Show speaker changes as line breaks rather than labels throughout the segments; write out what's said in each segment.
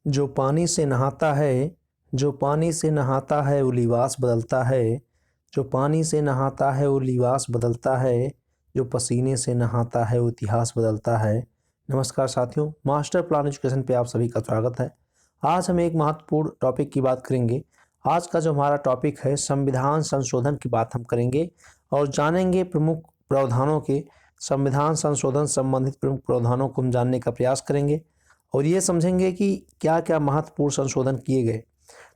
जो पानी से नहाता है, जो पानी से नहाता है वो लिबास बदलता है। जो पानी से नहाता है वो लिबास बदलता है। जो पसीने से नहाता है वो इतिहास बदलता है। नमस्कार साथियों, मास्टर प्लान एजुकेशन पे आप सभी का स्वागत है। आज हम एक महत्वपूर्ण टॉपिक की बात करेंगे। आज का जो हमारा टॉपिक है संविधान संशोधन की बात हम करेंगे और जानेंगे प्रमुख प्रावधानों के संविधान संशोधन संबंधित प्रमुख प्रावधानों को हम जानने का प्रयास करेंगे और ये समझेंगे कि क्या क्या महत्वपूर्ण संशोधन किए गए।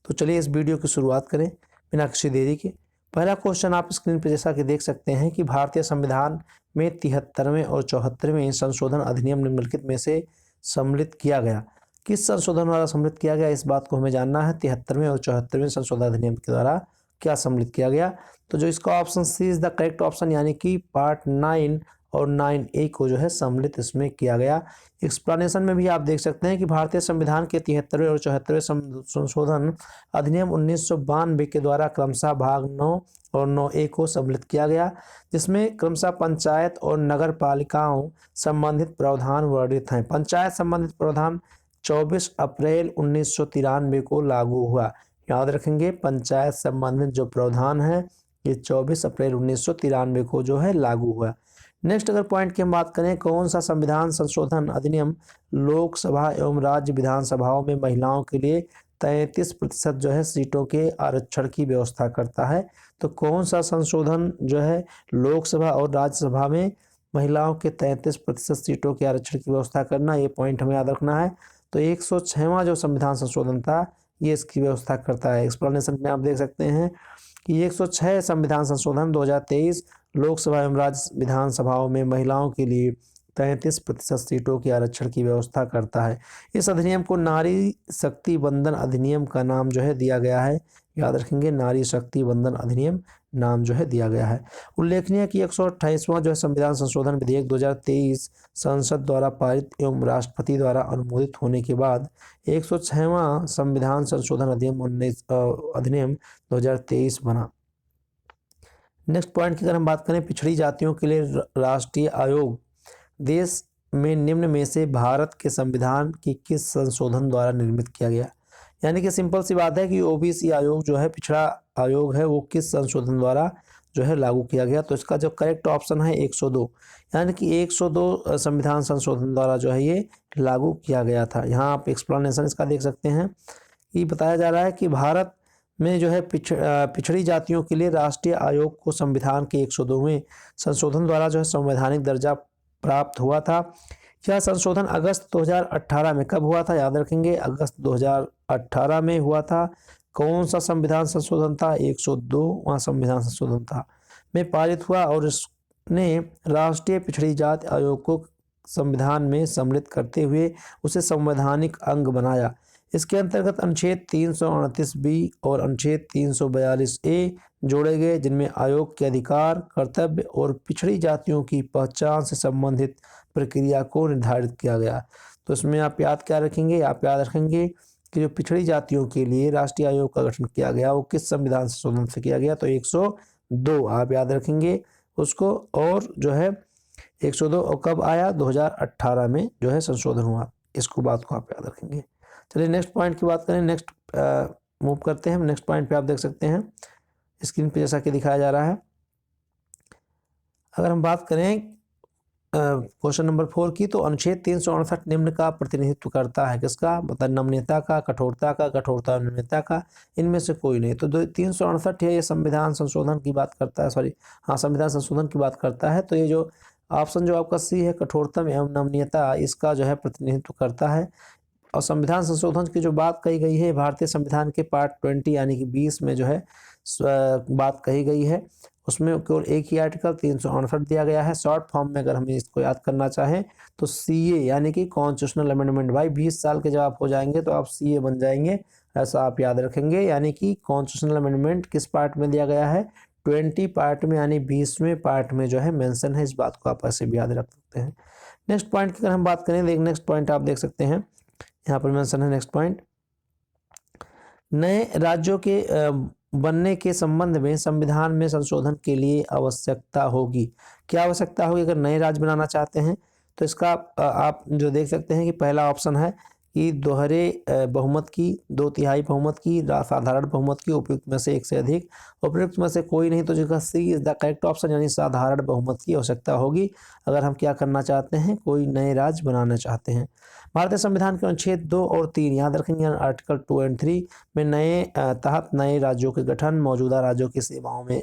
तो चलिए इस वीडियो की शुरुआत करें बिना किसी देरी के। पहला क्वेश्चन आप स्क्रीन पर जैसा कि देख सकते हैं कि भारतीय संविधान में 73वें और 74वें संशोधन अधिनियम निम्नलिखित में से सम्मिलित किया गया। किस संशोधन द्वारा सम्मिलित किया गया, इस बात को हमें जानना है। 73वें और 74वें संशोधन अधिनियम के द्वारा क्या सम्मिलित किया गया। तो जो इसका option C is the correct option, यानी कि पार्ट 9 और 9A को जो है सम्मिलित इसमें किया गया। एक्सप्लेनेशन में भी आप देख सकते हैं कि भारतीय संविधान के 73वें और 74वें संशोधन अधिनियम 1992 के द्वारा क्रमशः भाग 9 और 9A को सम्मिलित किया गया, जिसमें क्रमशः पंचायत और नगर पालिकाओं संबंधित प्रावधान वर्णित हैं। पंचायत संबंधित प्रावधान 24 अप्रैल 1993 को लागू हुआ। याद रखेंगे, पंचायत संबंधित जो प्रावधान है ये 24 अप्रैल 1993 को जो है लागू हुआ। नेक्स्ट अगर पॉइंट की हम बात करें, कौन सा संविधान संशोधन अधिनियम लोकसभा एवं राज्य विधानसभाओं में महिलाओं के लिए 33% जो है सीटों के आरक्षण की व्यवस्था करता है। तो कौन सा संशोधन जो है लोकसभा और राज्यसभा में महिलाओं के 33% सीटों के आरक्षण की व्यवस्था करना, ये पॉइंट हमें याद रखना है। तो 106वां जो संविधान संशोधन था ये इसकी व्यवस्था करता है। एक्सप्लेनेशन में आप देख सकते हैं कि 106 संविधान संशोधन 2023 लोकसभा एवं राज्य विधानसभाओं में महिलाओं के लिए 33% सीटों के आरक्षण की व्यवस्था करता है। इस अधिनियम को नारी शक्ति वंदन अधिनियम का नाम जो है दिया गया है। याद रखेंगे, नारी शक्ति वंदन अधिनियम नाम जो है दिया गया है। उल्लेखनीय कि 128वां जो है संविधान संशोधन विधेयक 2023 संसद द्वारा पारित एवं राष्ट्रपति द्वारा अनुमोदित होने के बाद 106वां संविधान संशोधन अधिनियम 2023 बना। नेक्स्ट पॉइंट की अगर हम बात करें, पिछड़ी जातियों के लिए राष्ट्रीय आयोग देश में निम्न में से भारत के संविधान की किस संशोधन द्वारा निर्मित किया गया। यानी कि सिंपल सी बात है कि ओबीसी आयोग जो है, पिछड़ा आयोग है, वो किस संशोधन द्वारा जो है लागू किया गया। तो इसका जो करेक्ट ऑप्शन है 102, यानी कि 102 संविधान संशोधन द्वारा जो है ये लागू किया गया था। यहाँ आप एक्सप्लेनेशन इसका देख सकते हैं कि बताया जा रहा है कि भारत में जो है पिछड़ी जातियों के लिए राष्ट्रीय आयोग को संविधान के 102वें संशोधन द्वारा जो है संवैधानिक दर्जा प्राप्त हुआ था। यह संशोधन अगस्त 2018 में कब हुआ था, याद रखेंगे, अगस्त 2018 में हुआ था। कौन सा संविधान संशोधन था, 102वां संविधान संशोधन था में पारित हुआ और इसने राष्ट्रीय पिछड़ी जाति आयोग को संविधान में सम्मिलित करते हुए उसे संवैधानिक अंग बनाया। इसके अंतर्गत अनुच्छेद 338B और अनुच्छेद 342A जोड़े गए, जिनमें आयोग के अधिकार, कर्तव्य और पिछड़ी जातियों की पहचान से संबंधित प्रक्रिया को निर्धारित किया गया। तो इसमें आप याद क्या रखेंगे, आप याद रखेंगे कि जो पिछड़ी जातियों के लिए राष्ट्रीय आयोग का गठन किया गया वो किस संविधान संशोधन से किया गया। तो 102 आप याद रखेंगे उसको, और जो है 102 और कब आया, 2018 में जो है संशोधन हुआ। इसको बात को आप याद रखेंगे। चलिए नेक्स्ट पॉइंट की बात करें। नेक्स्ट मूव करते हैं। नेक्स्ट पॉइंट पे आप देख सकते हैं स्क्रीन पे जैसा कि दिखाया जा रहा है। अगर हम बात करें क्वेश्चन नंबर 4 की, तो अनुच्छेद 368 निम्न का प्रतिनिधित्व करता है। किसका, मतलब नम्रता का, कठोरता का, कठोरता और नम्रता का, इनमें से कोई नहीं। तो 368 है, ये संविधान संशोधन की बात करता है, संविधान संशोधन की बात करता है। तो ये जो ऑप्शन जो आपका सी है, कठोरतम एवं नम्रता, इसका जो है प्रतिनिधित्व करता है। और संविधान संशोधन की जो बात कही गई है भारतीय संविधान के पार्ट 20 यानी कि 20 में जो है बात कही गई है, उसमें केवल एक ही आर्टिकल 368 दिया गया है। शॉर्ट फॉर्म में अगर हम इसको याद करना चाहें तो CA यानी कि कॉन्स्टिट्यूशनल अमेंडमेंट। भाई 20 साल के जब आप हो जाएंगे तो आप CA बन जाएंगे, ऐसा आप याद रखेंगे। यानी कि कॉन्स्टिट्यूशनल अमेंडमेंट किस पार्ट में दिया गया है, 20 पार्ट में, यानी 20वें पार्ट में जो है मेंशन है। इस बात को आप ऐसे भी याद रख सकते हैं। नेक्स्ट पॉइंट की अगर हम बात करें, नेक्स्ट पॉइंट आप देख सकते हैं, यहाँ पर मेंशन है नेक्स्ट पॉइंट, नए राज्यों के बनने के संबंध में संविधान में संशोधन के लिए आवश्यकता होगी। क्या आवश्यकता होगी अगर नए राज्य बनाना चाहते हैं? तो इसका आप जो देख सकते हैं कि पहला ऑप्शन है कि दोहरे बहुमत की, 2/3 बहुमत की, साधारण बहुमत की, उपयुक्त में से एक से अधिक, उपयुक्त में से कोई नहीं, तो जिसका सी इज द करेक्ट ऑप्शन, यानी साधारण बहुमत की आवश्यकता होगी अगर हम क्या करना चाहते हैं, कोई नए राज्य बनाना चाहते हैं। भारतीय संविधान के अनुच्छेद 2 और 3 याद रखेंगे, आर्टिकल 2 एंड 3 में नए तहत नए राज्यों के गठन, मौजूदा राज्यों की सीमाओं में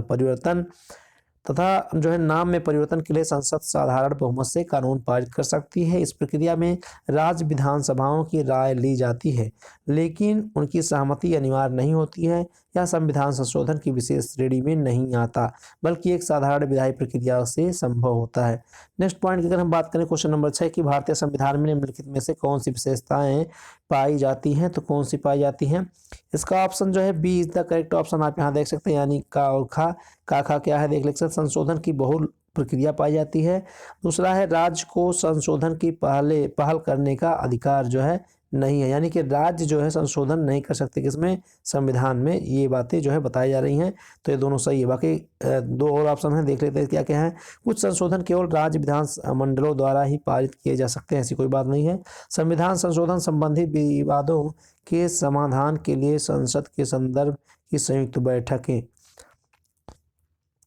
परिवर्तन तथा जो है नाम में परिवर्तन के लिए संसद साधारण बहुमत से कानून पारित कर सकती है। इस प्रक्रिया में राज्य विधानसभाओं की राय ली जाती है, लेकिन उनकी सहमति अनिवार्य नहीं होती है। यह संविधान संशोधन की विशेष श्रेणी में नहीं आता, बल्कि एक साधारण विधायी प्रक्रिया से संभव होता है। नेक्स्ट पॉइंट की अगर हम बात करें क्वेश्चन नंबर 6 की भारतीय संविधान में निम्नलिखित में से कौन सी विशेषताएं पाई जाती हैं, तो कौन सी पाई जाती हैं, इसका ऑप्शन जो है B is the correct option, आप यहाँ देख सकते हैं, यानी का और खा। का क्या है देख सकते, संशोधन की बहुल प्रक्रिया पाई जाती है। दूसरा है राज्य को संशोधन की पहल करने का अधिकार जो है नहीं है, यानी कि राज्य जो है संशोधन नहीं कर सकते किसमें, संविधान में। ये बातें जो है बताई जा रही हैं, तो ये दोनों सही है। बाकी दो और ऑप्शन हैं, देख लेते हैं क्या क्या है। कुछ संशोधन केवल राज्य विधान मंडलों द्वारा ही पारित किए जा सकते हैं, ऐसी कोई बात नहीं है। संविधान संशोधन संबंधी विवादों के समाधान के लिए संसद के संदर्भ की संयुक्त बैठकें,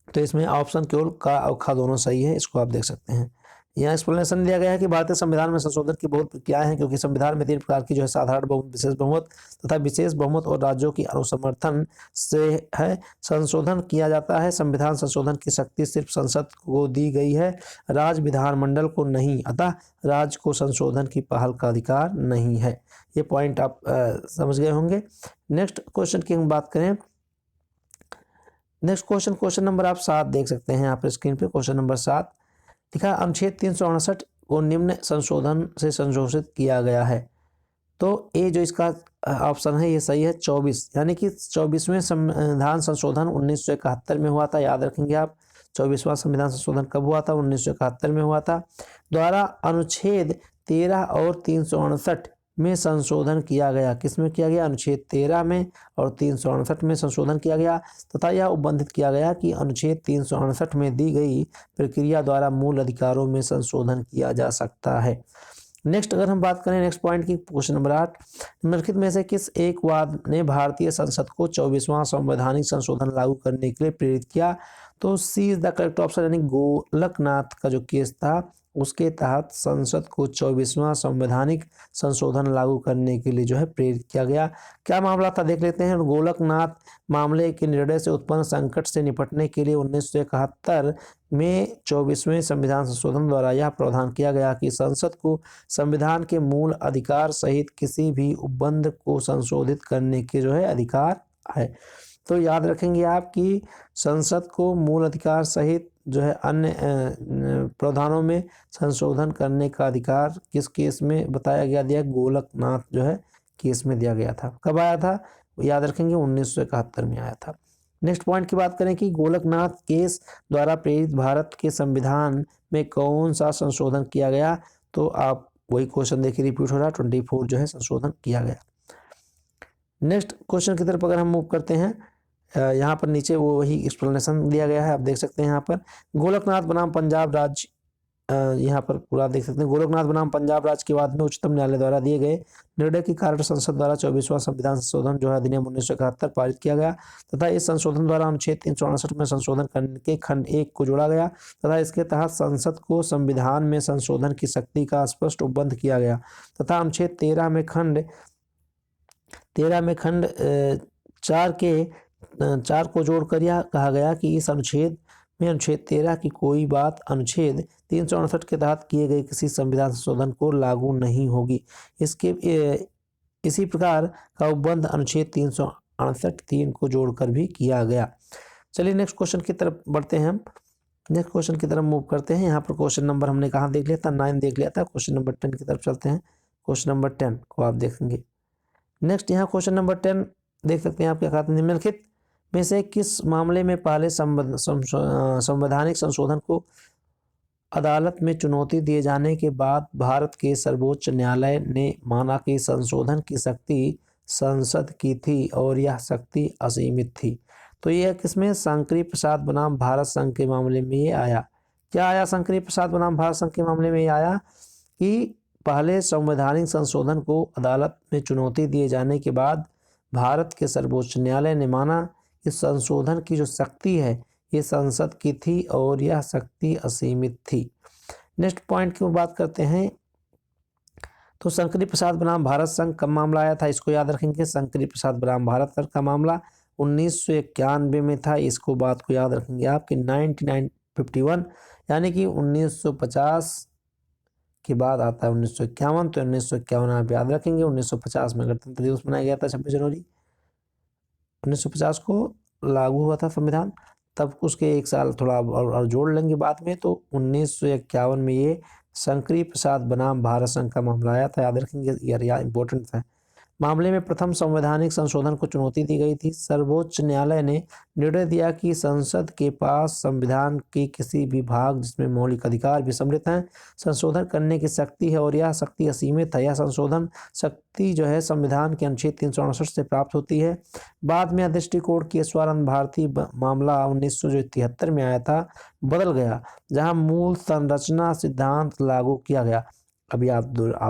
तो इसमें ऑप्शन केवल का और खा दोनों सही है, इसको आप देख सकते हैं। यहाँ एक्सप्लेनेशन दिया गया है कि भारतीय संविधान में संशोधन की बहुत प्रक्रियाएं हैं, क्योंकि संविधान में 3 प्रकार की जो है साधारण बहुमत, विशेष बहुमत तथा विशेष बहुमत और राज्यों की अनुसमर्थन से है संशोधन किया जाता है। संविधान संशोधन की शक्ति सिर्फ संसद को दी गई है, राज्य विधानमंडल को नहीं, अतः राज्य को संशोधन की पहल का अधिकार नहीं है। ये पॉइंट आप समझ गए होंगे। नेक्स्ट क्वेश्चन की हम बात करें, नेक्स्ट क्वेश्चन नंबर आप 7 देख सकते हैं यहाँ पर स्क्रीन पे। क्वेश्चन नंबर 7 लिखा, अनुच्छेद 368 को निम्न संशोधन से संशोधित किया गया है, तो ये जो इसका ऑप्शन है ये सही है 24, यानी कि 24वें संविधान संशोधन 1971 में हुआ था, याद रखेंगे आप। 24वां संविधान संशोधन कब हुआ था, 1971 में हुआ था। द्वारा अनुच्छेद 13 और 368 में संशोधन किया गया, किसमें किया गया, अनुच्छेद 13 में और 368 में संशोधन किया गया, तथा यह उपबंधित किया गया कि अनुच्छेद 368 में दी गई प्रक्रिया द्वारा मूल अधिकारों में संशोधन किया जा सकता है। नेक्स्ट अगर हम बात करें नेक्स्ट पॉइंट की, क्वेश्चन नंबर 8, निम्नलिखित में से किस एक वाद ने भारतीय संसद को 24वां संवैधानिक संशोधन लागू करने के लिए प्रेरित किया, तो सी इज द करेक्ट ऑप्शन, यानी गोलकनाथ का जो केस था उसके तहत संसद को 24वां संवैधानिक संशोधन लागू करने के लिए जो है प्रेरित किया गया। क्या मामला था देख लेते हैं। गोलकनाथ मामले के निर्णय से उत्पन्न संकट से निपटने के लिए 1971 में 24वें संविधान संशोधन द्वारा यह प्रावधान किया गया कि संसद को संविधान के मूल अधिकार सहित किसी भी उपबंध को संशोधित करने के जो है अधिकार है। तो याद रखेंगे आप कि संसद को मूल अधिकार सहित जो है अन्य प्रावधानों में संशोधन करने का अधिकार किस केस में बताया गया, दिया, गोलकनाथ जो है केस में दिया गया था। कब आया था, याद रखेंगे 1971 में आया था। नेक्स्ट पॉइंट की बात करें कि गोलकनाथ केस द्वारा प्रेरित भारत के संविधान में कौन सा संशोधन किया गया, तो आप वही क्वेश्चन देखिए रिपीट हो रहा है, 24 जो है संशोधन किया गया। नेक्स्ट क्वेश्चन की तरफ अगर हम मूव करते हैं, यहाँ पर नीचे वो वही एक्सप्लेनेशन दिया गया है, आप देख सकते हैं यहाँ पर। गोलकनाथ बनाम पंजाब राज्य, यहाँ पर पूरा देख सकते हैं। गोलकनाथ बनाम पंजाब राज्य के बाद में उच्चतम न्यायालय द्वारा दिए गए निर्णय के कारण संसद द्वारा 24वां संविधान संशोधन जो है अधिनियम 1971 पारित किया गया, तथा इस संशोधन द्वारा अनुच्छेद 368 में संशोधन करके खंड 1 को जोड़ा गया, तथा इसके तहत संसद को संविधान में संशोधन की शक्ति का स्पष्ट उपबंध किया गया, तथा अनुच्छेद 13 में खंड 4 को जोड़कर यह कहा गया कि इस अनुच्छेद में अनुच्छेद 13 की कोई बात अनुच्छेद 368 के तहत किए गए किसी संविधान संशोधन को लागू नहीं होगी। इसी प्रकार का उपबंध अनुच्छेद 368(3) को जोड़कर भी किया गया। चलिए नेक्स्ट क्वेश्चन की तरफ बढ़ते हैं हम। नेक्स्ट क्वेश्चन की तरफ मूव करते हैं। यहाँ पर क्वेश्चन नंबर हमने कहाँ देख लिया था, 9 देख लिया था। क्वेश्चन नंबर 10 की तरफ चलते हैं। क्वेश्चन नंबर 10 को आप देखेंगे। नेक्स्ट यहाँ क्वेश्चन नंबर 10 देख सकते हैं आप क्या कहते हैं, निम्नलिखित में से किस मामले में पहले संवैधानिक संशोधन को अदालत में चुनौती दिए जाने के बाद भारत के सर्वोच्च न्यायालय ने माना कि संशोधन की शक्ति संसद की थी और यह शक्ति असीमित थी, तो यह किसमें, शंकरी प्रसाद बनाम भारत संघ के मामले में ये आया। क्या आया, शंकरी प्रसाद बनाम भारत संघ के मामले में ये आया कि पहले संवैधानिक संशोधन को अदालत में चुनौती दिए जाने के बाद भारत के सर्वोच्च न्यायालय ने माना कि संशोधन की जो शक्ति है ये संसद की थी और यह शक्ति असीमित थी। नेक्स्ट पॉइंट की बात करते हैं तो शंकरी प्रसाद बनाम भारत संघ कब मामला आया था, इसको याद रखेंगे। शंकरी प्रसाद बनाम भारत संघ का मामला 1991 में था, इसको बात को याद रखेंगे आपके 1951 यानी कि 1950 के बाद आता है 1951, तो 1951 आप याद रखेंगे। 1950 में गणतंत्र दिवस मनाया गया था 26 जनवरी 1950 को लागू हुआ था संविधान, तब उसके एक साल थोड़ा और जोड़ लेंगे बाद में, तो 1951 में ये शंकरी प्रसाद बनाम भारत संघ का मामला आया था, याद रखेंगे, यह इंपॉर्टेंट था। मामले में प्रथम संवैधानिक संशोधन को चुनौती दी गई थी। सर्वोच्च न्यायालय ने निर्णय दिया कि संसद के पास संविधान के किसी भी भाग जिसमें मौलिक अधिकार भी सम्मिलित हैं संशोधन करने की शक्ति है और यह शक्ति असीमित है। यह संशोधन शक्ति जो है संविधान के अनुच्छेद 368 से प्राप्त होती है। बाद में दृष्टिकोण केशवानंद भारती मामला 1973 में आया था बदल गया, जहाँ मूल संरचना सिद्धांत लागू किया गया। अभी आप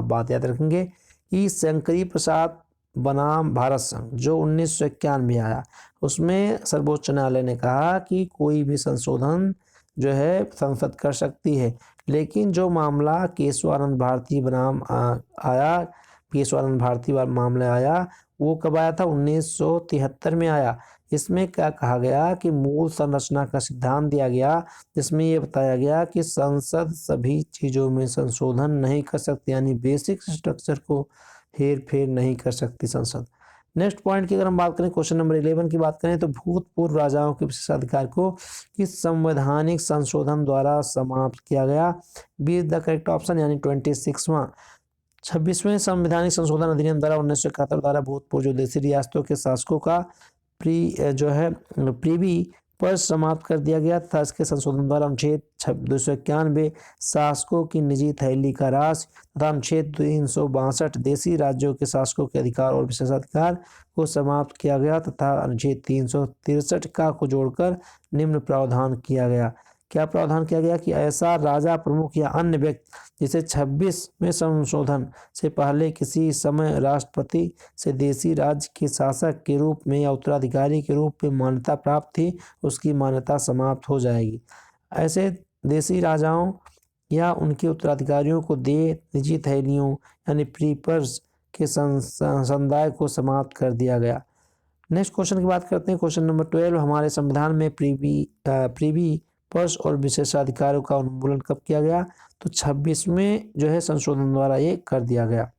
बात याद रखेंगे कि शंकरी प्रसाद बनाम भारत संघ जो 1991 में आया, उसमें सर्वोच्च न्यायालय ने कहा कि कोई भी संशोधन जो है संसद कर सकती है, लेकिन जो मामला केशवानंद भारती बनाम आया, केशवानंद भारती मामला आया, वो कब आया था, 1973 में आया। इसमें क्या कहा गया कि मूल संरचना का सिद्धांत दिया गया, जिसमें ये बताया गया कि संसद सभी चीज़ों में संशोधन नहीं कर सकती, यानी बेसिक स्ट्रक्चर को हेर फेर नहीं कर सकती संसद। नेक्स्ट पॉइंट की अगर हम बात करें, क्वेश्चन नंबर 11 की बात करें तो भूतपूर्व राजाओं के विशेषाधिकार को किस संवैधानिक संशोधन द्वारा समाप्त किया गया। B is the correct option, यानी 26वें संवैधानिक संशोधन अधिनियम द्वारा 1971 द्वारा भूतपूर्व जो देशी रियासतों के शासकों का प्रीवी पर समाप्त कर दिया गया था। इसके संशोधन द्वारा अनुच्छेद 291 शासकों की निजी थैली का राज तथा अनुच्छेद 362 देशी राज्यों के शासकों के अधिकार और विशेषाधिकार को समाप्त किया गया तथा अनुच्छेद 363 का को जोड़कर निम्न प्रावधान किया गया। क्या प्रावधान किया गया कि ऐसा राजा, प्रमुख या अन्य व्यक्ति जिसे 26वें संशोधन से पहले किसी समय राष्ट्रपति से देशी राज्य के शासक के रूप में या उत्तराधिकारी के रूप में मान्यता प्राप्त थी, उसकी मान्यता समाप्त हो जाएगी। ऐसे देशी राजाओं या उनके उत्तराधिकारियों को दे निजी थैलियों यानी प्रीपर्स के समुदाय को समाप्त कर दिया गया। नेक्स्ट क्वेश्चन की बात करते हैं, क्वेश्चन नंबर 12, हमारे संविधान में प्रीवी पर्स और विशेषाधिकारों का उन्मूलन कब किया गया, तो 26वें जो है संशोधन द्वारा ये कर दिया गया।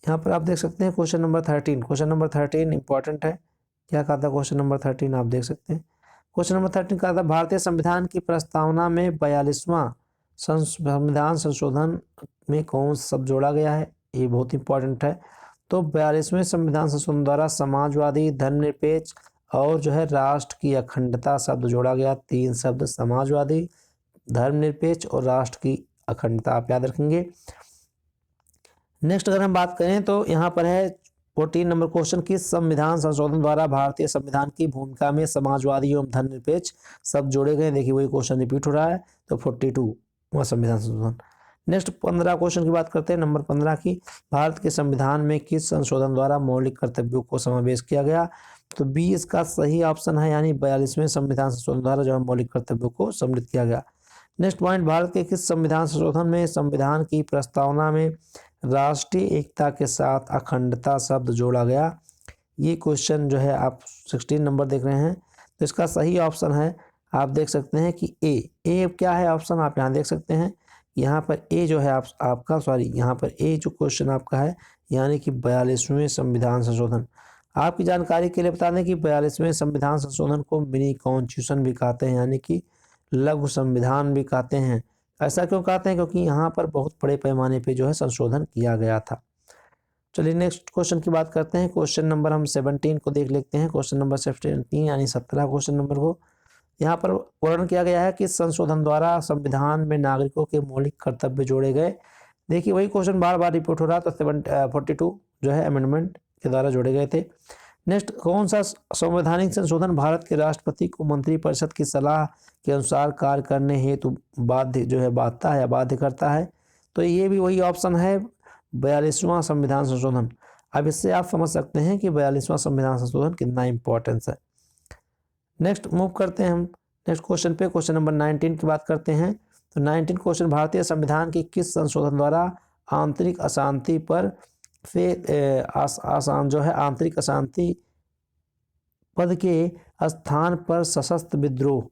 यहाँ पर आप देख सकते हैं question number 13, question number 13 important है। क्या कहा था क्वेश्चन नंबर 13, आप देख सकते हैं। क्वेश्चन नंबर 13 कहा था भारतीय संविधान की प्रस्तावना में 42वां संविधान संशोधन में कौन सा शब्द जोड़ा गया है, ये बहुत इंपॉर्टेंट है। तो 42वें संविधान संशोधन द्वारा समाजवादी, धर्मनिरपेक्ष और जो है राष्ट्र की अखंडता शब्द जोड़ा गया। 3 शब्द, समाजवादी, धर्मनिरपेक्ष और राष्ट्र की अखंडता, आप याद रखेंगे। नेक्स्ट अगर हम बात करें तो यहाँ पर है 14 नंबर क्वेश्चन, किस संविधान संशोधन द्वारा भारतीय संविधान की भूमिका में समाजवादी एवं धर्मनिरपेक्ष शब्द जोड़े गए। देखिए वही क्वेश्चन रिपीट हो रहा है, तो 42वां संविधान संशोधन। नेक्स्ट 15 क्वेश्चन की बात करते हैं, नंबर 15 की, भारत के संविधान में किस संशोधन द्वारा मौलिक कर्तव्यों को समावेश किया गया, तो बी इसका सही ऑप्शन है, यानी 42वें संविधान संशोधन द्वारा जो मौलिक कर्तव्यों को सम्मिलित किया गया। नेक्स्ट पॉइंट, भारत के किस संविधान संशोधन में संविधान की प्रस्तावना में राष्ट्रीय एकता के साथ अखंडता शब्द जोड़ा गया। ये क्वेश्चन जो है आप 16 नंबर देख रहे हैं, तो इसका सही ऑप्शन है, आप देख सकते हैं कि ए क्या है ऑप्शन, आप यहाँ देख सकते हैं। यहाँ पर ए जो है आपका सॉरी यहाँ पर ए जो क्वेश्चन आपका है, यानी कि 42वें संविधान संशोधन। आपकी जानकारी के लिए बता दें कि 42वें संविधान संशोधन को मिनी कॉन्स्टिट्यूशन भी कहते हैं, यानी कि लघु संविधान भी कहते हैं। ऐसा क्यों कहते हैं, क्योंकि यहाँ पर बहुत बड़े पैमाने पे जो है संशोधन किया गया था। चलिए नेक्स्ट क्वेश्चन की बात करते हैं, क्वेश्चन नंबर हम 17 को देख लेते हैं। क्वेश्चन नंबर 17 यानी 17 क्वेश्चन नंबर को यहाँ पर वर्णन किया गया है कि संशोधन द्वारा संविधान में नागरिकों के मौलिक कर्तव्य जोड़े गए। देखिए वही क्वेश्चन बार बार रिपीट हो रहा, तो 42 जो है अमेंडमेंट के द्वारा जोड़े गए थे। नेक्स्ट, कौन सा संवैधानिक संशोधन भारत के राष्ट्रपति को मंत्रिपरिषद की सलाह के अनुसार कार्य करने हेतु बाध्यता है या बाध्य करता है? तो ये भी वही ऑप्शन है, 42वां संविधान संशोधन। अब इससे आप समझ सकते हैं कि 42वां संविधान संशोधन कितना इंपॉर्टेंस है। नेक्स्ट मूव करते हैं हम नेक्स्ट क्वेश्चन पे। क्वेश्चन नंबर 19 की बात करते हैं। तो 19 क्वेश्चन, भारतीय संविधान के किस संशोधन द्वारा आंतरिक अशांति पर आंतरिक अशांति पद के स्थान पर सशस्त्र विद्रोह,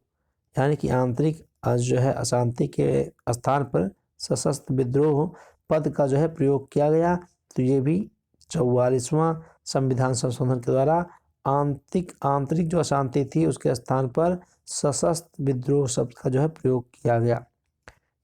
यानी कि आंतरिक अशांति के स्थान पर सशस्त्र विद्रोह पद का प्रयोग किया गया? तो ये भी 44वां संविधान संशोधन के द्वारा आंतरिक जो अशांति थी उसके स्थान पर सशस्त्र विद्रोह शब्द का प्रयोग किया गया।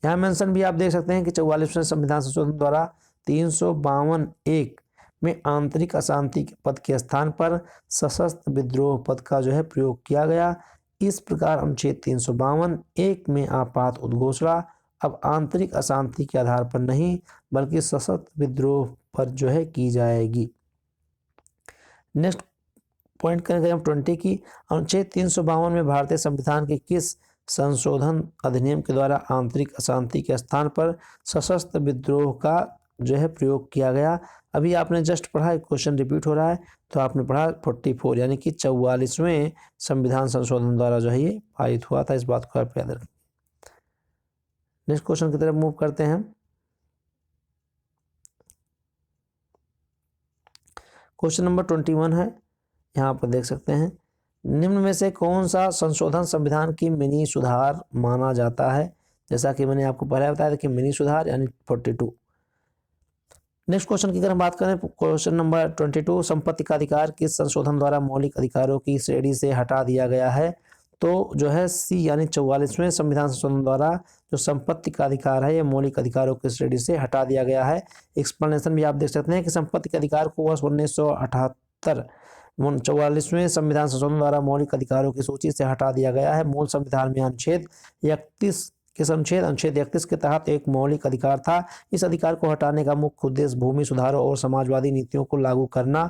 यहाँ मेंशन भी आप देख सकते हैं कि 44वें संविधान संशोधन द्वारा 352(1) में आंतरिक अशांति पद के स्थान पर सशस्त्र विद्रोह पद का प्रयोग किया गया। इस प्रकार अनुच्छेद 352(1) में आपात उद्घोषणा अब आंतरिक अशांति के आधार पर नहीं बल्कि सशस्त्र विद्रोह पर की जाएगी। नेक्स्ट पॉइंट करेंगे हम 20 की। अनुच्छेद 352 में भारतीय संविधान के किस संशोधन अधिनियम के द्वारा आंतरिक अशांति के स्थान पर सशस्त्र विद्रोह का प्रयोग किया गया? अभी आपने जस्ट पढ़ा, क्वेश्चन रिपीट हो रहा है, तो आपने पढ़ा 44 यानी कि 44वें संविधान संशोधन द्वारा ये पारित हुआ था। इस बात को आप याद रखें। नेक्स्ट क्वेश्चन की तरफ मूव करते हैं। क्वेश्चन नंबर 21 है, यहाँ पर देख सकते हैं, निम्न में से कौन सा संशोधन संविधान की मिनी सुधार माना जाता है? जैसा कि मैंने आपको पहले बताया था कि मिनी सुधार यानी 42। नेक्स्ट क्वेश्चन की अगर हम बात करें, क्वेश्चन नंबर 22, संपत्ति का अधिकार किस संशोधन द्वारा मौलिक अधिकारों की श्रेणी से हटा दिया गया है? तो सी यानी 44वें संविधान संशोधन द्वारा जो संपत्ति का अधिकार है ये मौलिक अधिकारों की श्रेणी से हटा दिया गया है। एक्सप्लेनेशन भी आप देख सकते हैं कि संपत्ति के अधिकार को वर्ष 1978 44वें संविधान संशोधन द्वारा मौलिक अधिकारों की सूची से हटा दिया गया है। मूल संविधान में अनुच्छेद 31 के तहत एक मौलिक अधिकार था। इस अधिकार को हटाने का मुख्य उद्देश्य भूमि सुधारों और समाजवादी नीतियों को लागू करना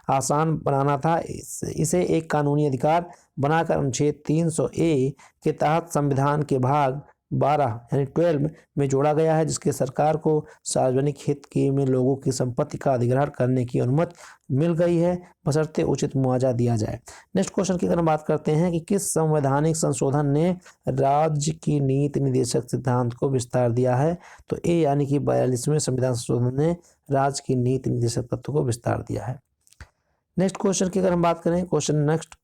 आसान बनाना था। इसे एक कानूनी अधिकार बनाकर अनुच्छेद 300(a) के तहत संविधान के भाग 12 यानी 12 में जोड़ा गया है, जिसके सरकार को सार्वजनिक हित में लोगों की संपत्ति का अधिग्रहण करने की अनुमति मिल गई है, बशर्ते उचित मुआवजा दिया जाए। नेक्स्ट क्वेश्चन की अगर बात करते हैं कि किस संवैधानिक संशोधन ने राज्य की नीति निर्देशक सिद्धांत को विस्तार दिया है? तो ए यानी कि 42वें संविधान संशोधन ने राज्य की नीति निर्देशक तत्व को विस्तार दिया है। नेक्स्ट क्वेश्चन की अगर हम बात करें, क्वेश्चन नेक्स्ट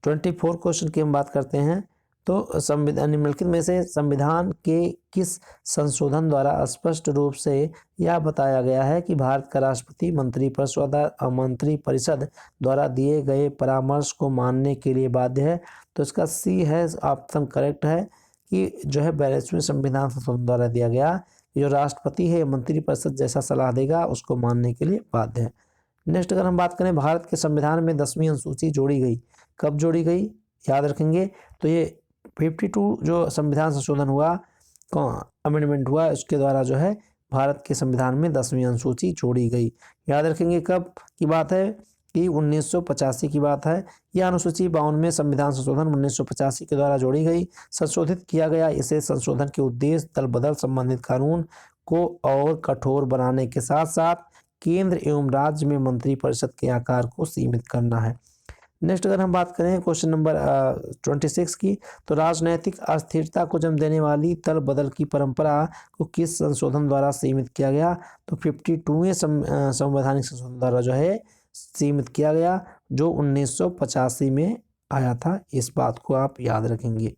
24 क्वेश्चन की हम बात करते हैं। तो संविधान निम्नलिखित में से संविधान के किस संशोधन द्वारा स्पष्ट रूप से यह बताया गया है कि भारत का राष्ट्रपति मंत्रिपरिषद द्वारा दिए गए परामर्श को मानने के लिए बाध्य है? तो इसका सी है ऑप्शन करेक्ट है कि 42वें संविधान संशोधन द्वारा दिया गया जो राष्ट्रपति है मंत्रिपरिषद जैसा सलाह देगा उसको मानने के लिए बाध्य है। नेक्स्ट अगर हम बात करें, भारत के संविधान में 10वीं अनुसूची जोड़ी गई, कब जोड़ी गई याद रखेंगे? तो ये 52 जो संविधान संशोधन हुआ, अमेंडमेंट हुआ, उसके द्वारा भारत के संविधान में 10वीं अनुसूची जोड़ी गई। याद रखेंगे कब की बात है कि 1985 की बात है। यह अनुसूची 52वें संविधान संशोधन 1985 के द्वारा जोड़ी गई, संशोधित किया गया। इसे संशोधन के उद्देश्य दल बदल संबंधित कानून को और कठोर बनाने के साथ साथ केंद्र एवं राज्य में मंत्रिपरिषद के आकार को सीमित करना है। नेक्स्ट अगर हम बात करें क्वेश्चन नंबर 26 की, तो राजनैतिक अस्थिरता को जन्म देने वाली दल बदल की परंपरा को किस संशोधन द्वारा सीमित किया गया? तो 52वें संवैधानिक संशोधन द्वारा सीमित किया गया, जो 1985 में आया था। इस बात को आप याद रखेंगे।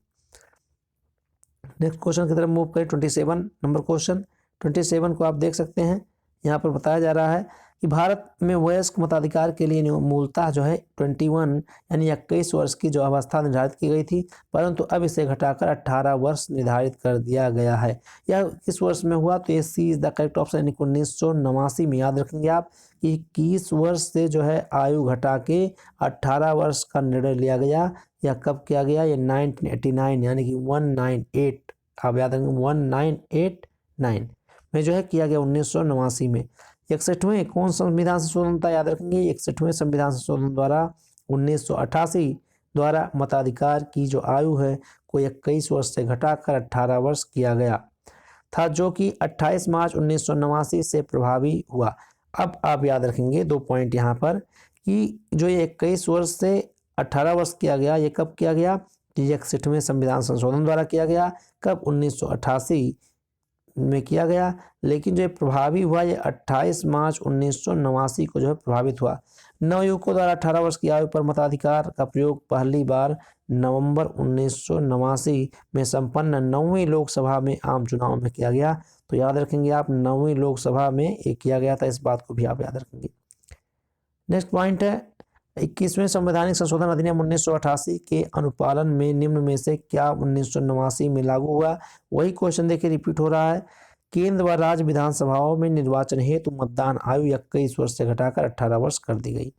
नेक्स्ट क्वेश्चन की तरफ मूव करें, 27 नंबर क्वेश्चन। 27 को आप देख सकते हैं, यहाँ पर बताया जा रहा है कि भारत में वयस्क मताधिकार के लिए मूलतः 21 यानी 21 वर्ष की जो अवस्था निर्धारित की गई थी, परंतु अब इसे घटाकर 18 वर्ष निर्धारित कर दिया गया है। यह किस वर्ष में हुआ? तो ये सी इज द करेक्ट ऑप्शन, यानी 1989 में। याद रखेंगे आप कि 21 वर्ष से आयु घटा के 18 वर्ष का निर्णय लिया गया। यह कब किया गया? ये 1989 यानी कि 198, आप याद रखेंगे 1989 में किया गया, 1989 में। 61वें कौन संविधान संशोधन था, याद रखेंगे 61वें संविधान संशोधन द्वारा 1988 द्वारा मताधिकार की जो आयु है को 21 वर्ष से घटाकर 18 वर्ष किया गया था, जो कि 28 मार्च 1989 से प्रभावी हुआ। अब आप याद रखेंगे 2 पॉइंट यहाँ पर कि जो ये 21 वर्ष से 18 वर्ष किया गया, ये कब किया गया, ये 61वें संविधान संशोधन द्वारा किया गया। कब, 1988 में किया गया। लेकिन जो प्रभावी हुआ ये 28 मार्च 1989 को जो है प्रभावित हुआ। नवयुवकों द्वारा 18 वर्ष की आयु पर मताधिकार का प्रयोग पहली बार नवंबर 1989 में संपन्न 9वीं लोकसभा में आम चुनाव में किया गया। तो याद रखेंगे आप 9वीं लोकसभा में ये किया गया था, इस बात को भी आप याद रखेंगे। नेक्स्ट पॉइंट है 21वें संवैधानिक संशोधन अधिनियम 1988 के अनुपालन में निम्न में से क्या 1989 में लागू हुआ। वही क्वेश्चन देखिए रिपीट हो रहा है। केंद्र व राज्य विधानसभाओं में निर्वाचन हेतु मतदान आयु 21 वर्ष से घटाकर 18 वर्ष कर दी गई।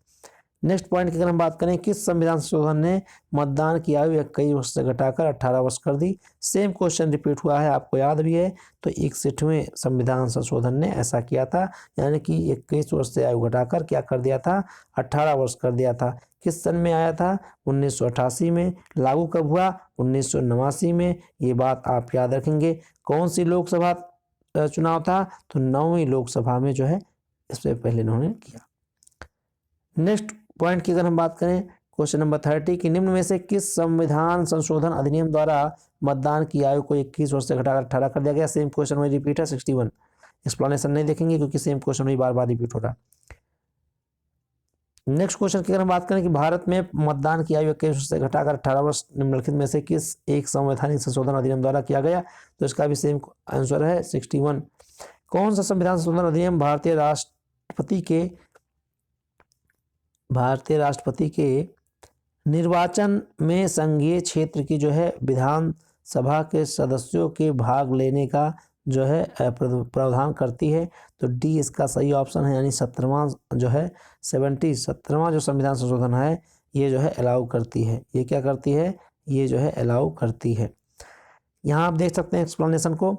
नेक्स्ट पॉइंट की अगर हम बात करें, किस संविधान संशोधन ने मतदान की आयु 21 वर्ष से घटाकर 18 वर्ष कर दी। सेम क्वेश्चन रिपीट हुआ है, आपको याद भी है। तो 61वें संविधान संशोधन ने ऐसा किया था, यानी कि 21 वर्ष से आयु घटाकर क्या कर दिया था, 18 वर्ष कर दिया था। किस सन में आया था, 1988 में। लागू कब हुआ, 1989 में। ये बात आप याद रखेंगे। कौन सी लोकसभा चुनाव था, तो 9वीं लोकसभा में जो है इससे पहले इन्होंने किया। नेक्स्ट पॉइंट की अगर हम बात करें, क्वेश्चन नंबर 30 कि निम्न में से किस संविधान संशोधन अधिनियम द्वारा मतदान की आयु को 21 वर्ष से घटाकर 18 कर दिया गया। सेम क्वेश्चन वही रिपीट है 61। एक्सप्लेनेशन नहीं देखेंगे क्योंकि सेम क्वेश्चन वही बार बार रिपीट हो रहा है। नेक्स्ट क्वेश्चन की अगर हम बात करें कि भारत में मतदान की आयु 21 वर्ष से घटाकर 18 वर्ष निम्नलिखित में से किस एक संवैधानिक संशोधन अधिनियम द्वारा किया गया, तो इसका भी सेम आंसर है 61। कौन सा संविधान संशोधन अधिनियम भारतीय राष्ट्रपति के निर्वाचन में संघीय क्षेत्र की जो है विधानसभा के सदस्यों के भाग लेने का जो है प्रावधान करती है। तो डी इसका सही ऑप्शन है, यानी 17वां जो है 17वां जो संविधान संशोधन है ये जो है अलाउ करती है। ये क्या करती है, ये जो है अलाउ करती है। यहाँ आप देख सकते हैं एक्सप्लेनेशन को।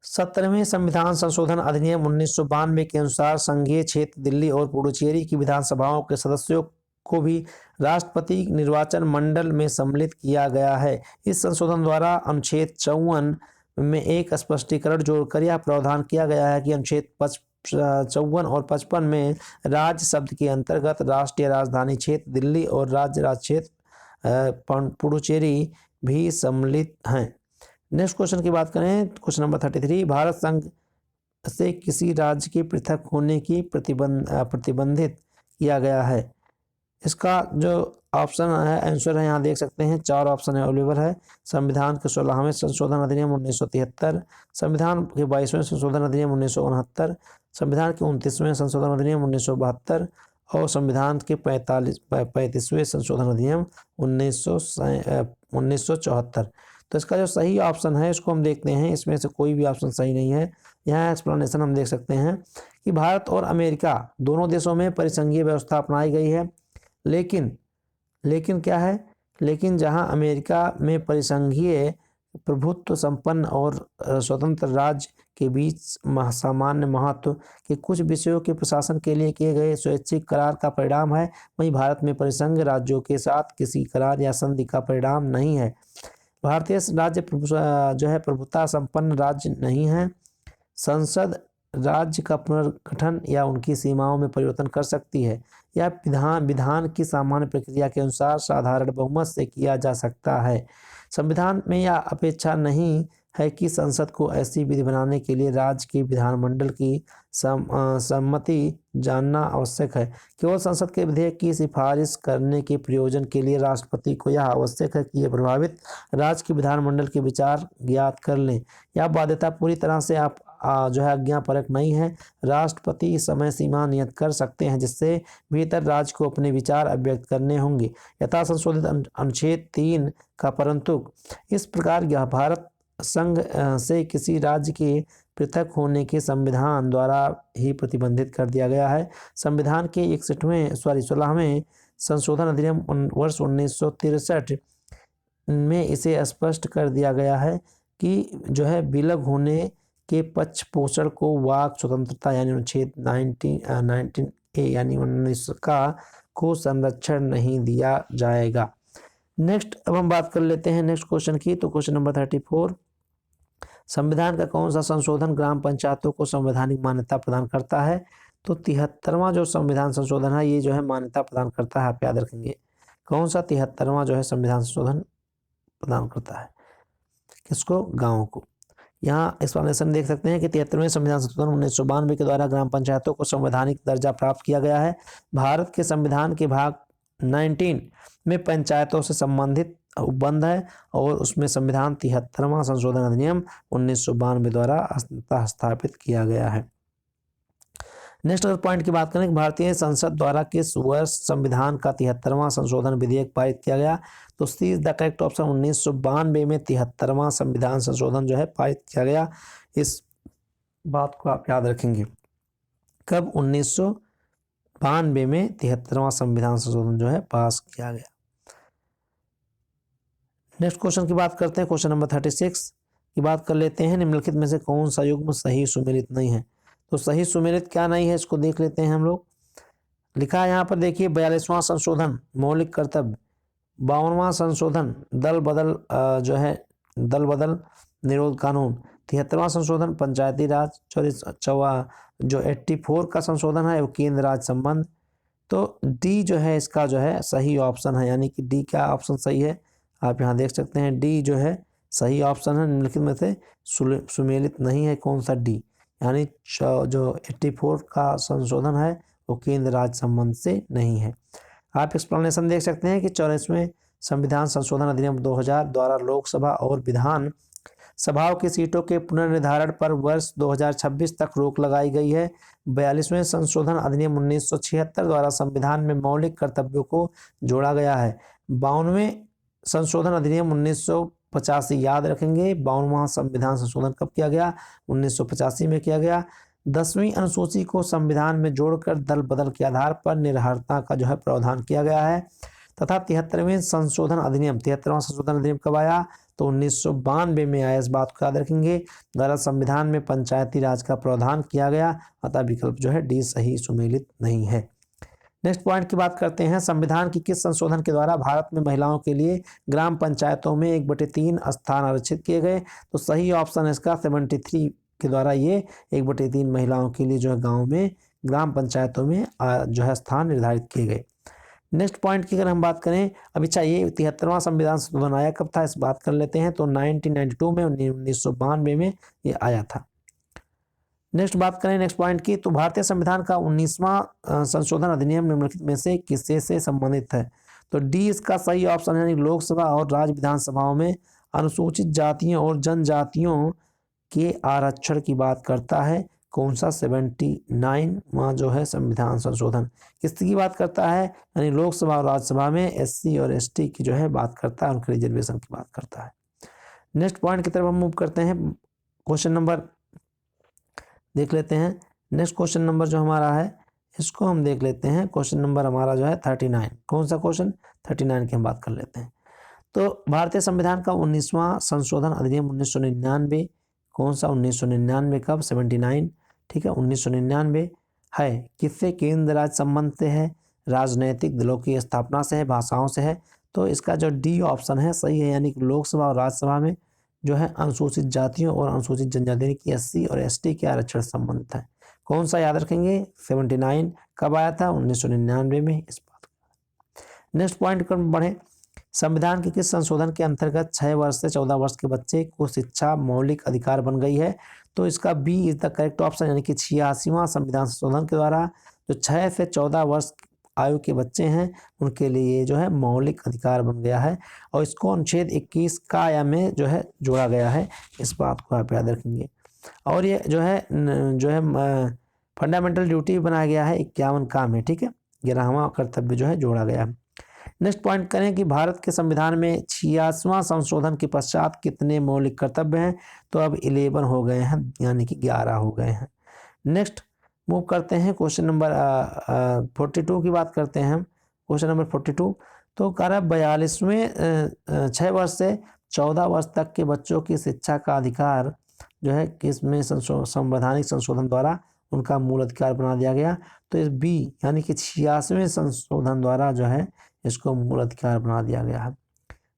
17वें संविधान संशोधन अधिनियम 1992 के अनुसार संघीय क्षेत्र दिल्ली और पुडुचेरी की विधानसभाओं के सदस्यों को भी राष्ट्रपति निर्वाचन मंडल में सम्मिलित किया गया है। इस संशोधन द्वारा अनुच्छेद 54 में एक स्पष्टीकरण जोड़कर यह प्रावधान किया गया है कि अनुच्छेद 54 और 55 में राज्य शब्द के अंतर्गत राष्ट्रीय राजधानी क्षेत्र दिल्ली और राज्य क्षेत्र पुडुचेरी भी सम्मिलित हैं। नेक्स्ट क्वेश्चन की बात करें, क्वेश्चन नंबर 33 भारत संघ से किसी राज्य के पृथक होने की प्रतिबंधित किया गया है। इसका जो ऑप्शन है आंसर है, यहाँ देख सकते हैं 4 ऑप्शन अवेलेबल है। संविधान के 16वें संशोधन अधिनियम 1973, संविधान के 22वें संशोधन अधिनियम 1969, संविधान के 29वें संशोधन अधिनियम 1972 और संविधान के 35वें संशोधन अधिनियम 1974। तो इसका जो सही ऑप्शन है इसको हम देखते हैं, इसमें से कोई भी ऑप्शन सही नहीं है। यहाँ एक्सप्लेनेशन हम देख सकते हैं कि भारत और अमेरिका दोनों देशों में परिसंघीय व्यवस्था अपनाई गई है, लेकिन क्या है, लेकिन जहां अमेरिका में परिसंघीय प्रभुत्व संपन्न और स्वतंत्र राज्य के बीच सामान्य महत्व के कुछ विषयों के प्रशासन के लिए किए गए स्वैच्छिक करार का परिणाम है, वहीं भारत में परिसंघ राज्यों के साथ किसी करार या संधि का परिणाम नहीं है। भारतीय राज्य जो है प्रभुता संपन्न राज्य नहीं है। संसद राज्य का पुनर्गठन या उनकी सीमाओं में परिवर्तन कर सकती है। यह विधान की सामान्य प्रक्रिया के अनुसार साधारण बहुमत से किया जा सकता है। संविधान में यह अपेक्षा नहीं है कि संसद को ऐसी विधि बनाने के लिए राज्य के विधानमंडल की सम्मति जानना आवश्यक है। केवल संसद के विधेयक की सिफारिश करने के प्रयोजन के लिए राष्ट्रपति को यह आवश्यक है कि यह प्रभावित राज्य के विधानमंडल के विचार ज्ञात कर लें। यह बाध्यता पूरी तरह से आप जो है आज्ञापरक नहीं है। राष्ट्रपति समय सीमा नियत कर सकते हैं जिससे भीतर राज्य को अपने विचार अभिव्यक्त करने होंगे यथा संशोधित अनुच्छेद 3 का। परंतु इस प्रकार यह भारत संघ से किसी राज्य के पृथक होने के संविधान द्वारा ही प्रतिबंधित कर दिया गया है। संविधान के 16वें संशोधन अधिनियम वर्ष 1963 में इसे स्पष्ट कर दिया गया है कि जो है विलग होने के पक्ष पोषण को वाक स्वतंत्रता यानी अनुच्छेद 19A यानी 19 का को संरक्षण नहीं दिया जाएगा। नेक्स्ट अब हम बात कर लेते हैं नेक्स्ट क्वेश्चन की। तो क्वेश्चन नंबर 34, संविधान का कौन सा संशोधन ग्राम पंचायतों को संवैधानिक मान्यता प्रदान करता है? तो 73वां जो संविधान संशोधन है ये जो है मान्यता प्रदान करता है। आप याद रखेंगे कौन सा 73वां जो है संविधान संशोधन प्रदान करता है, किसको? गाँव को। यहाँ एक्सप्लेनेशन देख सकते हैं कि 73वें संविधान संशोधन 1992 के द्वारा ग्राम पंचायतों को संवैधानिक दर्जा प्राप्त किया गया है। भारत के संविधान के भाग 19 में पंचायतों से संबंधित उपबंध है और उसमें संविधान 73वां संशोधन अधिनियम 1992 द्वारा स्थापित किया गया है। नेक्स्ट अगर पॉइंट की बात करें, भारतीय संसद द्वारा किस वर्ष संविधान का 73वां संशोधन विधेयक पारित किया गया? तो सी इज द करेक्ट ऑप्शन। 1992 में 73वां संविधान संशोधन जो है पारित किया गया। इस बात को आप याद रखेंगे। कब? 1992 में 73वां संविधान संशोधन जो है पास किया गया। नेक्स्ट क्वेश्चन की बात करते हैं। क्वेश्चन नंबर 36 की बात कर लेते हैं। निम्नलिखित में से कौन सा युग्म सही सुमेलित नहीं है? तो सही सुमेलित क्या नहीं है इसको देख लेते हैं हम लोग। लिखा है यहाँ पर देखिए 42वां संशोधन मौलिक कर्तव्य, 52वां संशोधन दल बदल निरोध कानून, 73वां संशोधन पंचायती राज, 84 का संशोधन है वो केंद्र राज्य संबंध। तो डी जो है इसका जो है सही ऑप्शन है, यानी कि डी क्या ऑप्शन सही है आप यहाँ देख सकते हैं। डी जो है सही ऑप्शन है, निम्नलिखित में से सुमेलित नहीं है। कौन सा? डी, यानी जो 84 का संशोधन है वो केंद्र राज्य संबंध से नहीं है। आप एक्सप्लेनेशन देख सकते हैं कि 84वें संविधान संशोधन अधिनियम 2000 द्वारा लोकसभा और विधान सभाओं की सीटों के पुनर्निर्धारण पर वर्ष 2026 तक रोक लगाई गई है। 42वें संशोधन अधिनियम 1976 द्वारा संविधान में मौलिक कर्तव्यों को जोड़ा गया है। 52वें संशोधन अधिनियम 1985 याद रखेंगे। 52वां संविधान संशोधन कब किया गया? 1985 में किया गया। 10वीं अनुसूची को संविधान में जोड़कर दल बदल के आधार पर निरर्हता का जो है प्रावधान किया गया है। तथा 73वां संशोधन अधिनियम कब आया? तो 1992 में आया। इस बात को याद रखेंगे। द्वारा संविधान में पंचायती राज का प्रावधान किया गया, अतः विकल्प जो है डी सही सुमेलित नहीं है। नेक्स्ट पॉइंट की बात करते हैं। संविधान की किस संशोधन के द्वारा भारत में महिलाओं के लिए ग्राम पंचायतों में 1/3 स्थान आरक्षित किए गए? तो सही ऑप्शन है इसका 73 के द्वारा ये 1/3 महिलाओं के लिए जो है गाँव में ग्राम पंचायतों में जो है स्थान निर्धारित किए गए। नेक्स्ट पॉइंट की अगर हम बात करें, अभी चाहिए 73वां संविधान संशोधन आया कब था, इस बात कर लेते हैं। तो 1992 में 1992 में ये आया था। नेक्स्ट बात करें नेक्स्ट पॉइंट की, तो भारतीय संविधान का 19वां संशोधन अधिनियम निम्नलिखित में से किससे से संबंधित है? तो डी इसका सही ऑप्शन है, यानी लोकसभा और राज्य विधानसभाओं में अनुसूचित जातियों और जनजातियों के आरक्षण की बात करता है। कौन सा? 79वां जो है संविधान संशोधन किसकी बात करता है? यानी लोकसभा और राज्यसभा में एससी और एसटी की जो है बात करता है, उनके रिजर्वेशन की बात करता है। नेक्स्ट पॉइंट की तरफ हम मूव करते हैं। क्वेश्चन नंबर देख लेते हैं। नेक्स्ट क्वेश्चन नंबर जो हमारा है इसको हम देख लेते हैं। क्वेश्चन नंबर हमारा जो है 39। कौन सा क्वेश्चन? 39 की हम बात कर लेते हैं। तो भारतीय संविधान का 19वां संशोधन अधिनियम 1999, कौन सा? 1999 कब? 79, ठीक है 1999 है। किससे? केंद्र राज्य संबंध से है, राजनैतिक दलों की स्थापना से है, भाषाओं से है। तो इसका जो डी ऑप्शन है सही है, यानी कि लोकसभा और राज्यसभा में जो है अनुसूचित जातियों और अनुसूचित जनजातियों की एससी और एसटी के आरक्षण संबंधित है। कौन सा याद रखेंगे? 79 कब आया था? 1999 में। इस बात नेक्स्ट पॉइंट पर बढ़े। संविधान के किस संशोधन के अंतर्गत 6 वर्ष से 14 वर्ष के बच्चे को शिक्षा मौलिक अधिकार बन गई है? तो इसका B is the correct option, यानी कि 86वां संविधान संशोधन के द्वारा जो 6 से 14 वर्ष आयु के बच्चे हैं उनके लिए जो है मौलिक अधिकार बन गया है और इसको अनुच्छेद 21 का में जो है जोड़ा गया है। इस बात को आप याद रखेंगे। और ये जो है फंडामेंटल ड्यूटी बनाया गया है 51 का में, ठीक है 11वां कर्तव्य जो है जोड़ा गया है। नेक्स्ट पॉइंट करें कि भारत के संविधान में 86वां संशोधन के पश्चात कितने मौलिक कर्तव्य हैं? तो अब 11 हो गए हैं, यानी कि 11 हो गए हैं। नेक्स्ट मूव करते हैं क्वेश्चन नंबर 42 की बात करते हैं हम। क्वेश्चन नंबर 42 तो कह रहा है 42वें 6 वर्ष से 14 वर्ष तक के बच्चों की शिक्षा का अधिकार जो है किसमें संवैधानिक संशोधन द्वारा उनका मूल अधिकार बना दिया गया। तो इस बी यानी कि 86वें संशोधन द्वारा जो है इसको मूल अधिकार बना दिया गया है।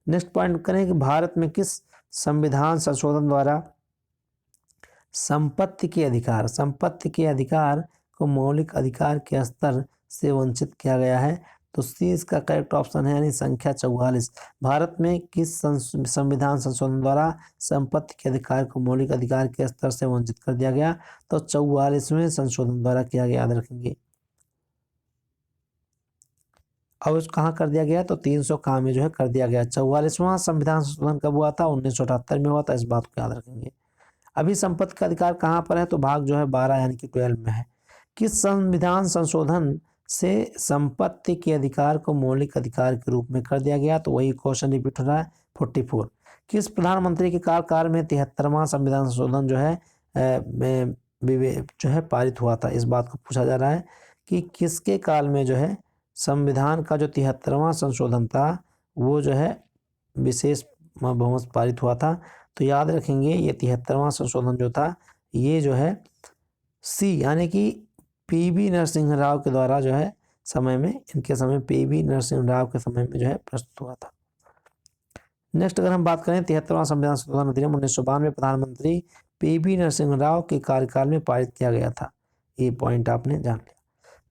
नेक्स्ट पॉइंट करें कि भारत में किस संविधान संशोधन द्वारा संपत्ति के अधिकार को मौलिक अधिकार के स्तर से वंचित किया गया है। तो सी इसका करेक्ट ऑप्शन है, यानी संख्या 44। भारत में किस संविधान संशोधन द्वारा संपत्ति के अधिकार को मौलिक अधिकार के स्तर से वंचित कर दिया गया? तो 44वें संशोधन द्वारा किया गया, याद रखेंगे। अब उसको कहाँ कर दिया गया? तो 300 का में जो है कर दिया गया। 44वां संविधान संशोधन कब हुआ था? 1978 में हुआ था, इस बात को याद रखेंगे। अभी संपत्ति का अधिकार कहाँ पर है? तो भाग जो है 12 यानी कि 12 में है। किस संविधान संशोधन से संपत्ति के अधिकार को मौलिक अधिकार के रूप में कर दिया गया? तो वही क्वेश्चन रिपीट हो रहा है, 44। किस प्रधानमंत्री के कार्यकाल में 73वां संविधान संशोधन जो है पारित हुआ था? इस बात को पूछा जा रहा है कि किसके काल में जो है संविधान का जो 73वां संशोधन था वो जो है विशेष बहुमत पारित हुआ था? तो याद रखेंगे ये 73वां संशोधन जो था ये जो है सी यानी कि पीवी नरसिंह राव के द्वारा जो है इनके समय पीवी नरसिंह राव के समय में जो है प्रस्तुत हुआ था। नेक्स्ट अगर हम बात करें 73वां संविधान संशोधन अधिनियम 1992 प्रधानमंत्री पीवी नरसिंह राव के कार्यकाल में पारित किया गया था। ये पॉइंट आपने जान लिया।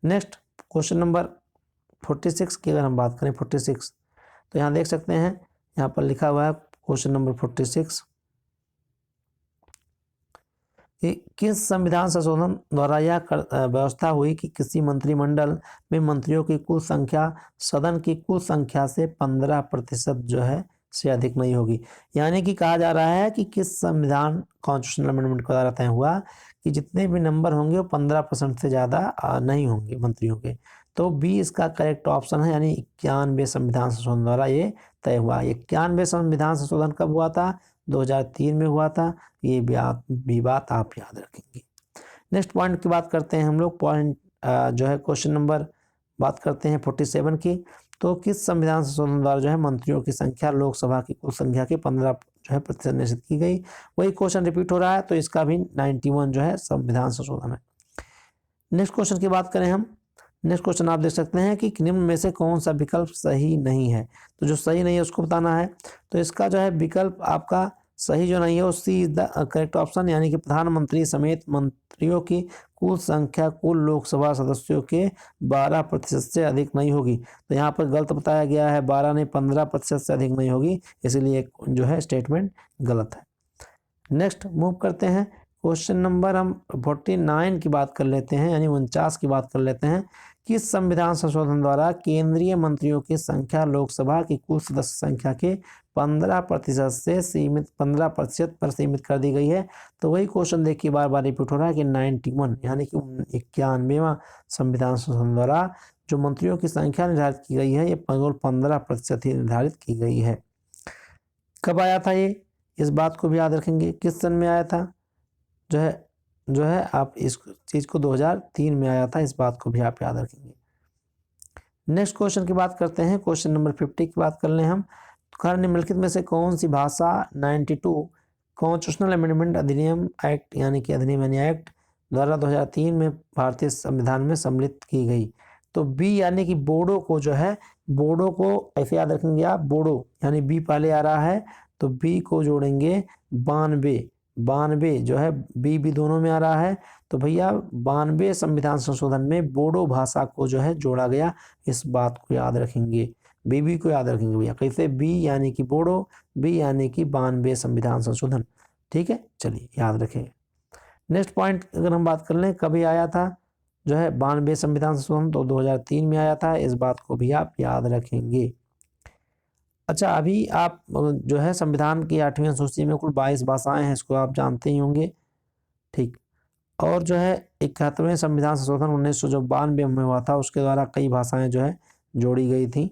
नेक्स्ट क्वेश्चन नंबर 46 की अगर हम बात करें 46, तो यहाँ देख सकते हैं, यहाँ पर लिखा हुआ है क्वेश्चन नंबर 46 कि किस संविधान संशोधन द्वारा यह व्यवस्था हुई कि किसी मंत्रिमंडल में मंत्रियों की कुल संख्या सदन की कुल संख्या से 15% जो है से अधिक नहीं होगी। यानी कि कहा जा रहा है कि किस संविधान कॉन्स्टिट्यूशनल अमेंडमेंट के द्वारा तय हुआ कि जितने भी नंबर होंगे वो 15% से ज़्यादा नहीं होंगे मंत्रियों के। तो बी इसका करेक्ट ऑप्शन है, यानी 91वें संविधान संशोधन द्वारा ये तय हुआ। 91वें संविधान संशोधन कब हुआ था? 2003 में हुआ था। ये भी बात आप याद रखेंगे। नेक्स्ट पॉइंट की बात करते हैं हम लोग। पॉइंट जो है क्वेश्चन नंबर बात करते हैं 47 की। तो किस संविधान संशोधन द्वारा जो है मंत्रियों की संख्या लोकसभा की कुल संख्या के 15 जो है प्रतिशत निश्चित की गई? वही क्वेश्चन रिपीट हो रहा है, तो इसका भी 91 जो है संविधान संशोधन है। नेक्स्ट क्वेश्चन की बात करें हम। नेक्स्ट क्वेश्चन आप देख सकते हैं कि निम्न में से कौन सा विकल्प सही नहीं है? तो जो सही नहीं है उसको बताना है। तो इसका जो है विकल्प आपका सही जो नहीं है वो सी इज द करेक्ट ऑप्शन, यानी कि प्रधानमंत्री समेत मंत्रियों की कुल संख्या कुल लोकसभा सदस्यों के 12% से अधिक नहीं होगी। तो यहाँ पर गलत बताया गया है, 12 नहीं 15% से अधिक नहीं होगी, इसलिए जो है स्टेटमेंट गलत है। नेक्स्ट मूव करते हैं क्वेश्चन नंबर हम 49 की बात कर लेते हैं, यानी 49 की बात कर लेते हैं। किस संविधान संशोधन द्वारा केंद्रीय मंत्रियों की संख्या लोकसभा की कुल सदस्य संख्या के 15% पर सीमित कर दी गई है? तो वही क्वेश्चन देखिए बार बार रिपीट हो रहा है कि 91 यानी कि 91वां संविधान संशोधन द्वारा जो मंत्रियों की संख्या निर्धारित की गई है ये केवल 15% ही निर्धारित की गई है। कब आया था ये? इस बात को भी याद रखेंगे। किस सन में आया था? जो है आप इस चीज़ को 2003 में आया था, इस बात को भी आप याद रखेंगे। नेक्स्ट क्वेश्चन की बात करते हैं। क्वेश्चन नंबर 50 की बात कर लें हम। तो निम्नलिखित में से कौन सी भाषा 92 कॉन्स्टिट्यूशनल अमेंडमेंट अधिनियम एक्ट यानी कि अधिनियम एक्ट द्वारा 2003 में भारतीय संविधान में सम्मिलित की गई? तो बी यानी कि बोडो को जो है, बोडो को ऐसे याद रखेंगे आप, बोडो यानी बी पहले आ रहा है तो बी को जोड़ेंगे 92 जो है बी भी दोनों में आ रहा है, तो भैया 92 संविधान संशोधन में बोडो भाषा को जो है जोड़ा गया। इस बात को याद रखेंगे, बी को याद रखेंगे भैया। कैसे? बी यानी कि बोडो, बी यानी कि 92 संविधान संशोधन। ठीक है, चलिए याद रखेंगे। नेक्स्ट पॉइंट अगर हम बात कर लें, कभी आया था जो है 92 संविधान संशोधन? तो 2003 में आया था, इस बात को भी आप याद रखेंगे। अच्छा, अभी आप जो है संविधान की 8वीं अनुसूची में कुल 22 भाषाएं हैं, इसको आप जानते ही होंगे। ठीक, और जो है 71वें संविधान संशोधन 1992 में हुआ था, उसके द्वारा कई भाषाएं जो है जोड़ी गई थी।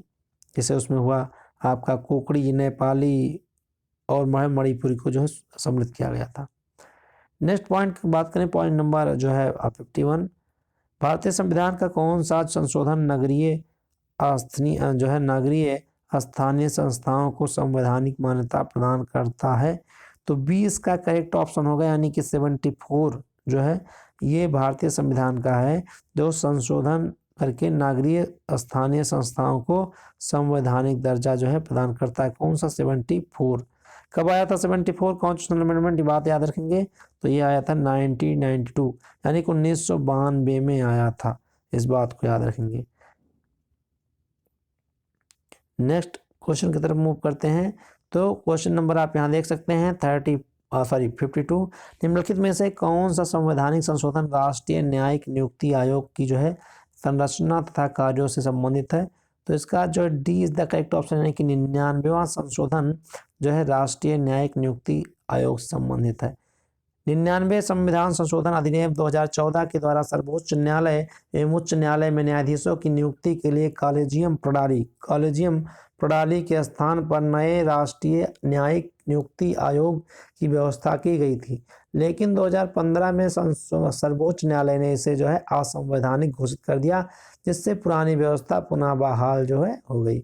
जैसे उसमें हुआ आपका कोकड़ी, नेपाली और मणिपुरी को जो है सम्मिलित किया गया था। नेक्स्ट पॉइंट की बात करें, पॉइंट नंबर जो है 51। भारतीय संविधान का कौन सा संशोधन नगरीय स्थानीय संस्थाओं को संवैधानिक मान्यता प्रदान करता है? तो बी इसका करेक्ट ऑप्शन होगा, यानी कि 74 जो है ये भारतीय संविधान का है, जो संशोधन करके नागरिक स्थानीय संस्थाओं को संवैधानिक दर्जा जो है प्रदान करता है। कौन सा? 74। कब आया था 74 कॉन्स्टिट्यूशनल अमेंडमेंट? ये बात याद रखेंगे। तो ये आया था 1992, यानी कि 1992 में आया था। इस बात को याद रखेंगे। नेक्स्ट क्वेश्चन की तरफ मूव करते हैं। तो क्वेश्चन नंबर आप यहाँ देख सकते हैं 52। निम्नलिखित में से कौन सा संवैधानिक संशोधन राष्ट्रीय न्यायिक नियुक्ति आयोग की जो है संरचना तथा कार्यों से संबंधित है? तो इसका जो D is the correct option, यानी कि 99वां संशोधन जो है राष्ट्रीय न्यायिक नियुक्ति आयोग से संबंधित है। 99 संविधान संशोधन अधिनियम 2014 के द्वारा सर्वोच्च न्यायालय एवं उच्च न्यायालय में न्यायाधीशों की नियुक्ति के लिए कॉलेजियम प्रणाली के स्थान पर नए राष्ट्रीय न्यायिक नियुक्ति आयोग की व्यवस्था की गई थी, लेकिन 2015 में सर्वोच्च न्यायालय ने इसे जो है असंवैधानिक घोषित कर दिया, जिससे पुरानी व्यवस्था पुनः बहाल जो है हो गई।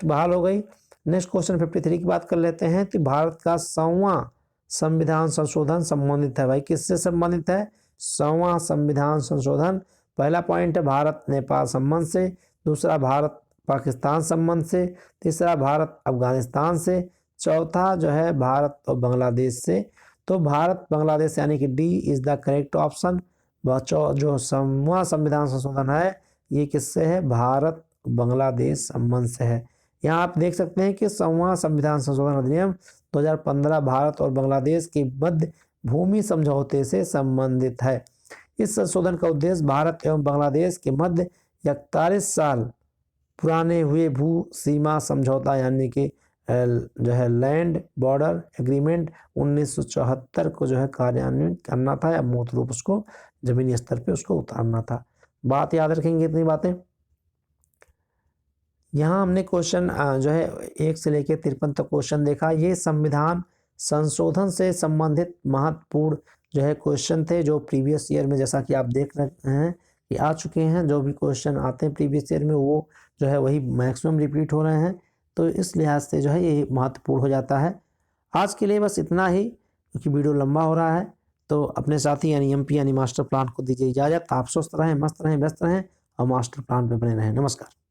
बहाल हो गई। नेक्स्ट क्वेश्चन 53 की बात कर लेते हैं। तो भारत का 100वां संविधान संशोधन संबंधित है। भाई किससे संबंधित है? 100वां संविधान संशोधन। पहला पॉइंट है भारत नेपाल संबंध से, दूसरा भारत पाकिस्तान संबंध से, तीसरा भारत अफगानिस्तान से, चौथा जो है भारत और बांग्लादेश से। तो भारत बांग्लादेश यानी कि D is the correct option. जो 100वां संविधान संशोधन है ये किससे है? भारत बांग्लादेश संबंध से है। यहाँ आप देख सकते हैं कि 100वां संविधान संशोधन अधिनियम 2015 भारत और बांग्लादेश के मध्य भूमि समझौते से संबंधित है। इस संशोधन का उद्देश्य भारत एवं बांग्लादेश के मध्य 41 साल पुराने हुए भू सीमा समझौता यानी कि जो है लैंड बॉर्डर एग्रीमेंट 1974 को जो है कार्यान्वित करना था, या मूर्त रूप उसको जमीनी स्तर पे उसको उतारना था। बात याद रखेंगे इतनी बातें। यहाँ हमने क्वेश्चन जो है 1 से लेकर 53 तक क्वेश्चन देखा। ये संविधान संशोधन से संबंधित महत्वपूर्ण जो है क्वेश्चन थे, जो प्रीवियस ईयर में जैसा कि आप देख रहे हैं कि आ चुके हैं। जो भी क्वेश्चन आते हैं प्रीवियस ईयर में वो जो है वही मैक्सिमम रिपीट हो रहे हैं, तो इस लिहाज से जो है ये महत्वपूर्ण हो जाता है। आज के लिए बस इतना ही, क्योंकि वीडियो लंबा हो रहा है। तो अपने साथी यानी एमपी यानी मास्टर प्लान को दीजिए इजाज़त। आप स्वस्थ रहें, मस्त रहें, व्यस्त रहें और मास्टर प्लान पे बने रहें। नमस्कार।